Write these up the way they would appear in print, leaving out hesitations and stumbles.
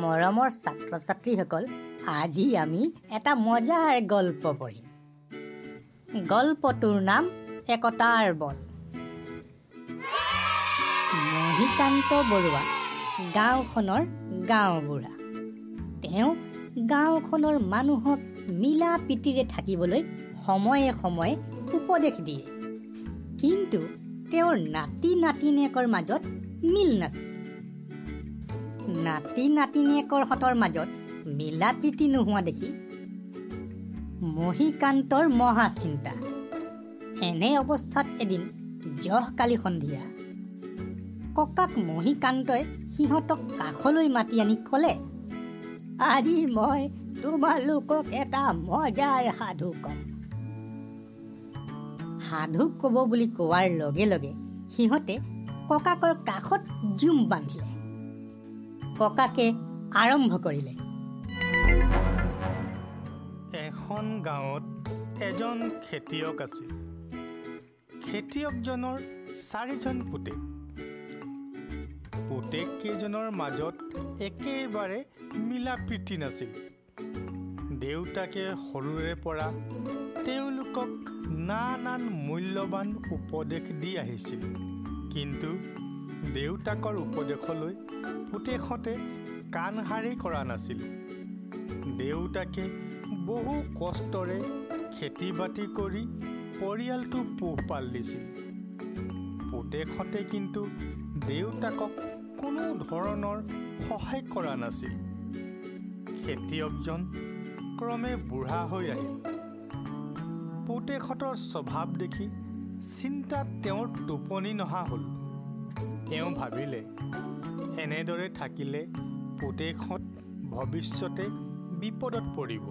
মৰমৰ ছাত্ৰ-ছাত্ৰীসকল, আজি আমি এটা মজাৰ গল্প পঢ়িম। গল্পটোৰ নাম একতাৰ বল। মহিকান্ত বৰুৱা গাঁওখনৰ গাঁওবুঢ়া। তেওঁ গাঁওখনৰ মানুহক মিলা প্ৰীতিৰে থাকিবলৈ সময়ে সময়ে উপদেশ দিয়ে। কিন্তু তেওঁৰ নাতি নাতিনীয়েকৰ মাজত মিল নাছিল। নাতি নাতিনীয়েকৰ হতৰ মাজত মিলা প্ৰীতি নোহোৱা দেখি মহিকান্তৰ মহা চিন্তা। এনে অৱস্থাত এদিন জহকালি সন্ধিয়া ককাক মহিকান্তই সিহঁতক কাষলৈ মাতি আনি ক'লে, আজি মই তোমালোকক এটা মজাৰ সাধু ক'ম। সাধু ক'ব বুলি কোৱাৰ লগে লগে সিহঁতে ককাকৰ কাষত জুম বান্ধিলে। ককাকে আৰম্ভ কৰিলে। এখন গাঁৱত এজন খেতিয়ক আছিল। খেতিয়কজনৰ 4জন পুতেক। পুতেক কেইজনৰ মাজত একেবাৰে মিলা প্ৰীতি নাছিল। দেউতাকে সৰুৰে পৰা তেওঁলোকক নানান মূল্যৱান উপদেশ দি আহিছিল। কিন্তু দেউতাকৰ উপদেশলৈ পুতেকহঁতে কাণ সাৰি কৰা নাছিল। দেউতাকে বহু কষ্টৰে খেতি বাতি কৰি পৰিয়ালটো পোহপাল দিছিল। পুতেকহঁতে কিন্তু দেউতাকক কোনো ধৰণৰ সহায় কৰা নাছিল। খেতিয়কজন ক্ৰমে বুঢ়া হৈ আহিল। পুতেকহঁতৰ স্বভাৱ দেখি চিন্তাত তেওঁৰ টোপনি নহা হ'ল। তেওঁ ভাবিলে, এনেদৰে থাকিলে পুতেকহঁত ভৱিষ্যতে বিপদত পৰিব।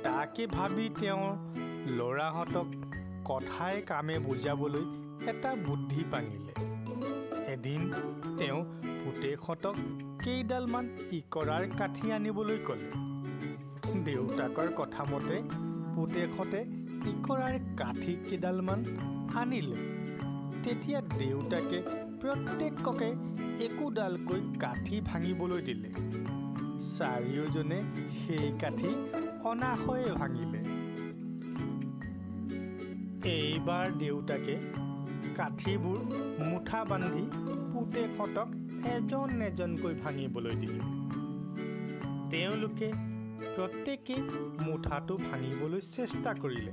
তাকে ভাবি তেওঁৰ ল'ৰাহঁতক কথাই কামে বুজাবলৈ এটা বুদ্ধি পাঙিলে। এদিন তেওঁ পুতেকহঁতক কেইডালমান ইকৰাৰ কাঠি আনিবলৈ ক'লে। দেউতাকৰ কথামতে পুতেকহঁতে ইকৰাৰ কাঠি কেইডালমান আনিলে। তেতিয়া দেউতাকে প্ৰত্যেককে একোডালকৈ কাঠি ভাঙিবলৈ দিলে। চাৰিওজনে সেই কাঠি অনাশয়ে ভাঙিলে। এইবাৰ দেউতাকে কাঠিবোৰ মুঠা বান্ধি পুতেকহঁতক এজন এজনকৈ ভাঙিবলৈ দিলে। তেওঁলোকে প্ৰত্যেকেই মুঠাটো ভাঙিবলৈ চেষ্টা কৰিলে।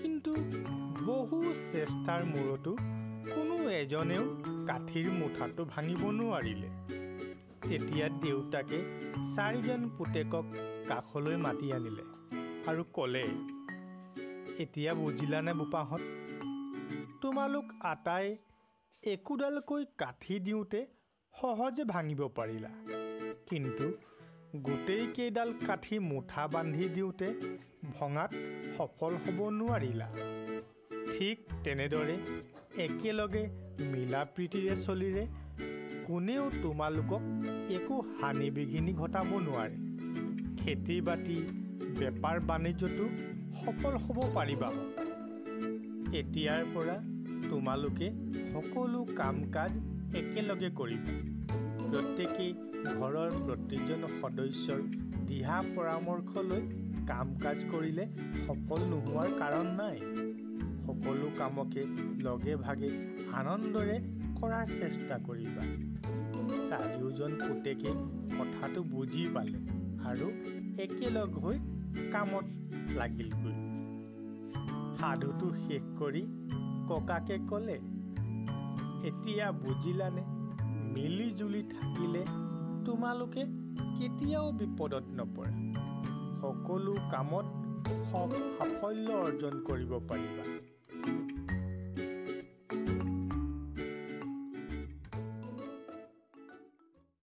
কিন্তু বহু চেষ্টাৰ মূৰতো কোনো এজনেও কাঠিৰ মুঠাটো ভাঙিব নোৱাৰিলে। তেতিয়া দেউতাকে 4জন পুতেকক কাষলৈ মাতি আনিলে আৰু ক'লে, এতিয়া বুজিলানে বোপাহঁত? তোমালোক আটাই একোডালকৈ কাঠি দিওঁতে সহজে ভাঙিব পাৰিলা। কিন্তু গোটেই কেইডাল কাঠি মুঠা বান্ধি দিওঁতে ভঙাত সফল হ'ব নোৱাৰিলা। ঠিক তেনেদৰে একেলগে মিলা প্ৰীতিৰে চলিলে কোনেও তোমালোকক একো হানি বিঘিনি ঘটাব নোৱাৰে। খেতি বাতি বেপাৰ বাণিজ্যতো সফল হ'ব পাৰিবা। এতিয়াৰ পৰা তোমালোকে সকলো কাম কাজ একেলগে কৰিবা। প্ৰত্যেকেই ঘৰৰ প্ৰতিজন সদস্যৰ দিহা পৰামৰ্শ লৈ কাম কাজ কৰিলে সফল নোহোৱাৰ কাৰণ নাই। সকলো কামকে লগে ভাগে আনন্দৰে কৰাৰ চেষ্টা কৰিবা। চাৰিওজন পুতেকে কথাটো বুজি পালে আৰু একেলগ হৈ কামত লাগিলগৈ। সাধুটো শেষ কৰি ককাকে ক'লে, এতিয়া বুজিলানে? মিলি জুলি থাকিলে তোমালোকে কেতিয়াও বিপদত নপৰা। সকলো কামত সাফল্য অৰ্জন কৰিব পাৰিবা।